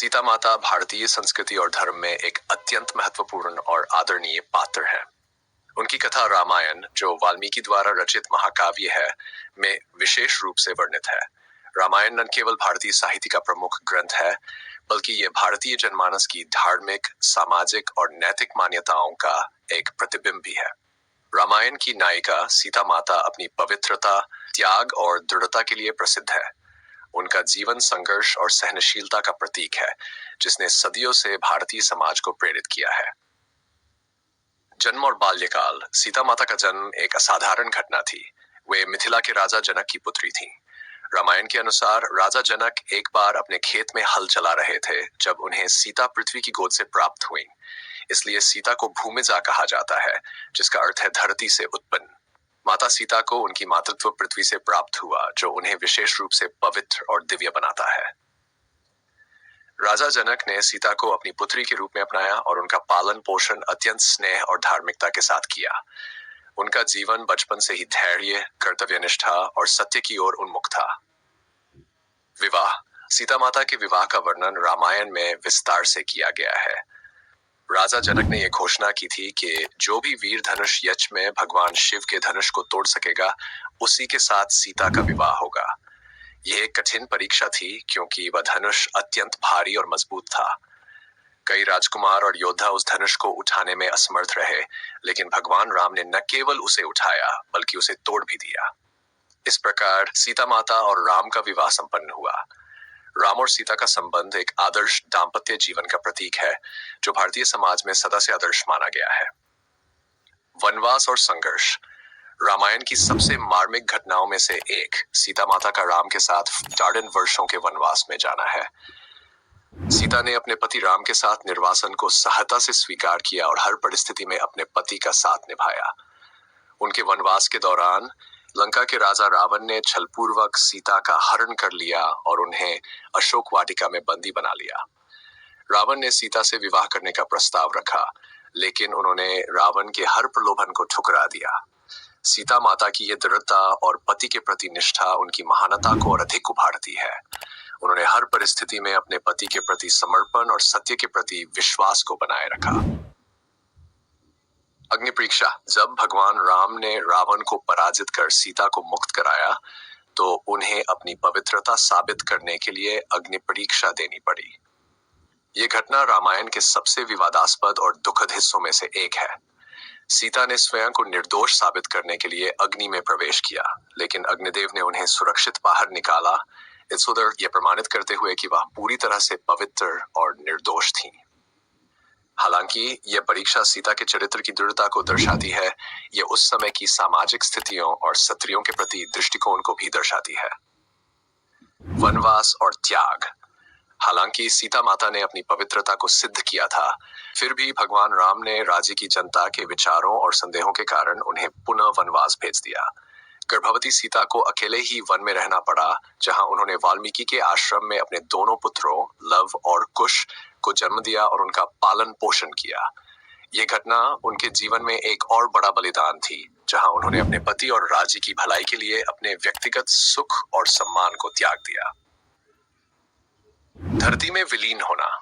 सीता माता भारतीय संस्कृति और धर्म में एक अत्यंत महत्वपूर्ण और आदरणीय पात्र है। उनकी कथा रामायण, जो वाल्मीकि द्वारा रचित महाकाव्य है, में विशेष रूप से वर्णित है। रामायण न केवल भारतीय साहित्य का प्रमुख ग्रंथ है, बल्कि ये भारतीय जनमानस की धार्मिक, सामाजिक और नैतिक मान्यताओं का एक प्रतिबिंब भी है। रामायण की नायिका सीता माता अपनी पवित्रता, त्याग और दृढ़ता के लिए प्रसिद्ध है। उनका जीवन संघर्ष और सहनशीलता का प्रतीक है, जिसने सदियों से भारतीय समाज को प्रेरित किया है। जन्म और बाल्यकाल। सीता माता का जन्म एक असाधारण घटना थी। वे मिथिला के राजा जनक की पुत्री थीं। रामायण के अनुसार राजा जनक एक बार अपने खेत में हल चला रहे थे जब उन्हें सीता पृथ्वी की गोद से प्राप्त हुई। इसलिए सीता को भूमिजा कहा जाता है, जिसका अर्थ है धरती से उत्पन्न। माता सीता को उनकी मातृत्व पृथ्वी से प्राप्त हुआ, जो उन्हें विशेष रूप से पवित्र और दिव्य बनाता है। राजा जनक ने सीता को अपनी पुत्री के रूप में अपनाया और उनका पालन पोषण अत्यंत स्नेह और धार्मिकता के साथ किया। उनका जीवन बचपन से ही धैर्य, कर्तव्यनिष्ठा और सत्य की ओर उन्मुख था। विवाह। सीता माता के विवाह का वर्णन रामायण में विस्तार से किया गया है। राजा जनक ने यह घोषणा की थी कि जो भी वीर धनुष यज्ञ में भगवान शिव के धनुष को तोड़ सकेगा, उसी के साथ सीता का विवाह होगा। यह एक कठिन परीक्षा थी, क्योंकि वह धनुष अत्यंत भारी और मजबूत था। कई राजकुमार और योद्धा उस धनुष को उठाने में असमर्थ रहे, लेकिन भगवान राम ने न केवल उसे उठाया, बल्कि उसे तोड़ भी दिया। इस प्रकार सीता माता और राम का विवाह संपन्न हुआ। राम और सीता का संबंध एक आदर्श दाम्पत्य जीवन का प्रतीक है, जो भारतीय समाज में सदा से आदर्श माना गया है। वनवास और संघर्ष। रामायण की सबसे मार्मिक घटनाओं में से एक सीता माता का राम के साथ 14 वर्षों के वनवास में जाना है। सीता ने अपने पति राम के साथ निर्वासन को सहजता से स्वीकार किया और हर परिस्थिति में अपने पति का साथ निभाया। उनके वनवास के दौरान लंका के राजा रावण ने छलपूर्वक सीता का हरण कर लिया और उन्हें अशोक वाटिका में बंदी बना लिया। रावण ने सीता से विवाह करने का प्रस्ताव रखा, लेकिन उन्होंने रावण के हर प्रलोभन को ठुकरा दिया। सीता माता की यह दृढ़ता और पति के प्रति निष्ठा उनकी महानता को और अधिक उभारती है। उन्होंने हर परिस्थिति में अपने पति के प्रति समर्पण और सत्य के प्रति विश्वास को बनाए रखा। अग्नि परीक्षा। जब भगवान राम ने रावण को पराजित कर सीता को मुक्त कराया, तो उन्हें अपनी पवित्रता साबित करने के लिए अग्नि परीक्षा देनी पड़ी। ये घटना रामायण के सबसे विवादास्पद और दुखद हिस्सों में से एक है। सीता ने स्वयं को निर्दोष साबित करने के लिए अग्नि में प्रवेश किया, लेकिन अग्निदेव ने उन्हें सुरक्षित बाहर निकाला, इस उधर यह प्रमाणित करते हुए कि वह पूरी तरह से पवित्र और निर्दोष थीं। हालांकि यह परीक्षा सीता के चरित्र की दृढ़ता को दर्शाती है, यह उस समय की सामाजिक स्थितियों और क्षत्रियों के प्रति दृष्टिकोण को भी दर्शाती है। वनवास और त्याग। हालांकि सीता माता ने अपनी पवित्रता को सिद्ध किया था, फिर भी भगवान राम ने राज्य की जनता के विचारों और संदेहों के कारण उन्हें पुनः वनवास भेज दिया। गर्भवती सीता को अकेले ही वन में रहना पड़ा, जहां उन्होंने वाल्मीकि के आश्रम में अपने दोनों पुत्रों लव और कुश को जन्म दिया और उनका पालन पोषण किया। ये घटना उनके जीवन में एक और बड़ा बलिदान थी, जहां उन्होंने अपने पति और राज्य की भलाई के लिए अपने व्यक्तिगत सुख और सम्मान को त्याग दिया। धरती में विलीन होना।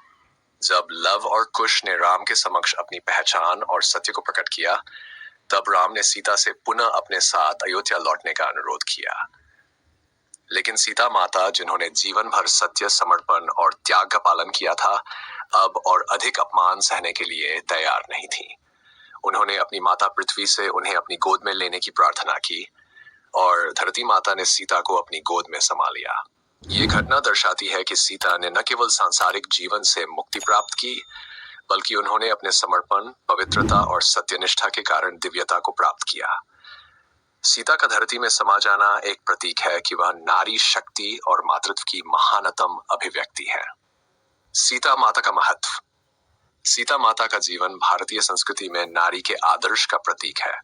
जब लव और कुश ने राम के समक्ष अपनी पहचान और सत्य को प्रकट किया, तब राम ने सीता से पुनः अपने साथ अयोध्या लौटने का अनुरोध किया। लेकिन सीता माता, जिन्होंने जीवन भर सत्य, समर्पण और त्याग का पालन किया था, अब और अधिक अपमान सहने के लिए तैयार नहीं थी। उन्होंने अपनी माता पृथ्वी से उन्हें अपनी गोद में लेने की प्रार्थना की और धरती माता ने सीता को अपनी गोद में समा लिया। ये घटना दर्शाती है कि सीता ने न केवल सांसारिक जीवन से मुक्ति प्राप्त की, बल्कि उन्होंने अपने समर्पण, पवित्रता और सत्यनिष्ठा के कारण दिव्यता को प्राप्त किया। सीता का धरती में समा जाना एक प्रतीक है कि वह नारी शक्ति और मातृत्व की महानतम अभिव्यक्ति है। सीता माता का महत्व। सीता माता का जीवन भारतीय संस्कृति में नारी के आदर्श का प्रतीक है।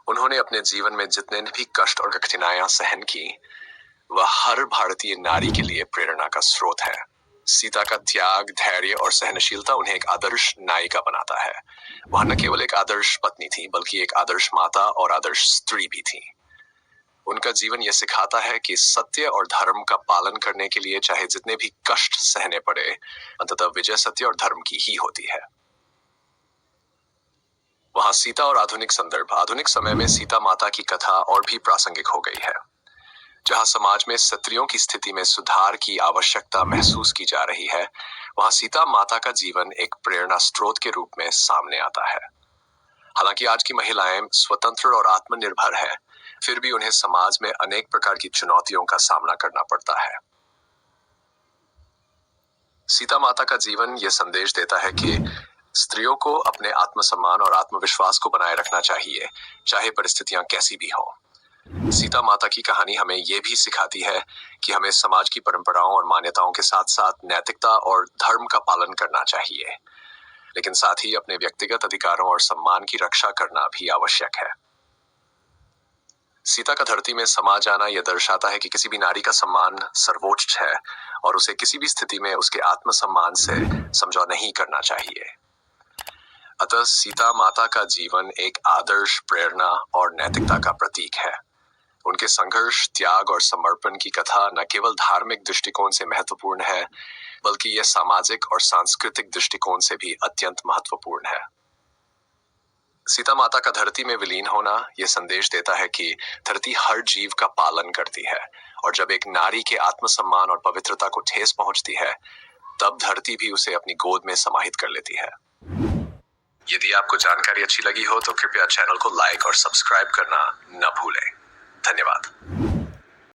उन्होंने अपने जीवन में जितने भी कष्ट और कठिनाइयां सहन की, वह हर भारतीय नारी के लिए प्रेरणा का स्रोत है। सीता का त्याग, धैर्य और सहनशीलता उन्हें एक आदर्श नायिका बनाता है। वह न केवल एक आदर्श पत्नी थी, बल्कि एक आदर्श माता और आदर्श स्त्री भी थी। उनका जीवन यह सिखाता है कि सत्य और धर्म का पालन करने के लिए चाहे जितने भी कष्ट सहने पड़े, अंततः विजय सत्य और धर्म की ही होती है। वहां सीता और आधुनिक संदर्भ। आधुनिक समय में सीता माता की कथा और भी प्रासंगिक हो गई है। जहां समाज में स्त्रियों की स्थिति में सुधार की आवश्यकता महसूस की जा रही है, वहां सीता माता का जीवन एक प्रेरणा स्रोत के रूप में सामने आता है। हालांकि आज की महिलाएं स्वतंत्र और आत्मनिर्भर हैं, फिर भी उन्हें समाज में अनेक प्रकार की चुनौतियों का सामना करना पड़ता है। सीता माता का जीवन यह संदेश देता है कि स्त्रियों को अपने आत्मसम्मान और आत्मविश्वास को बनाए रखना चाहिए, चाहे परिस्थितियां कैसी भी हों। सीता माता की कहानी हमें यह भी सिखाती है कि हमें समाज की परंपराओं और मान्यताओं के साथ साथ नैतिकता और धर्म का पालन करना चाहिए, लेकिन साथ ही अपने व्यक्तिगत अधिकारों और सम्मान की रक्षा करना भी आवश्यक है। सीता का धरती में समा जाना यह दर्शाता है कि किसी भी नारी का सम्मान सर्वोच्च है और उसे किसी भी स्थिति में उसके आत्मसम्मान से समझौता नहीं करना चाहिए। अतः सीता माता का जीवन एक आदर्श, प्रेरणा और नैतिकता का प्रतीक है। उनके संघर्ष, त्याग और समर्पण की कथा न केवल धार्मिक दृष्टिकोण से महत्वपूर्ण है, बल्कि यह सामाजिक और सांस्कृतिक दृष्टिकोण से भी अत्यंत महत्वपूर्ण है। सीता माता का धरती में विलीन होना यह संदेश देता है कि धरती हर जीव का पालन करती है, और जब एक नारी के आत्मसम्मान और पवित्रता को ठेस पहुंचती है, तब धरती भी उसे अपनी गोद में समाहित कर लेती है। यदि आपको जानकारी अच्छी लगी हो तो कृपया चैनल को लाइक और सब्सक्राइब करना न भूलें। धन्यवाद।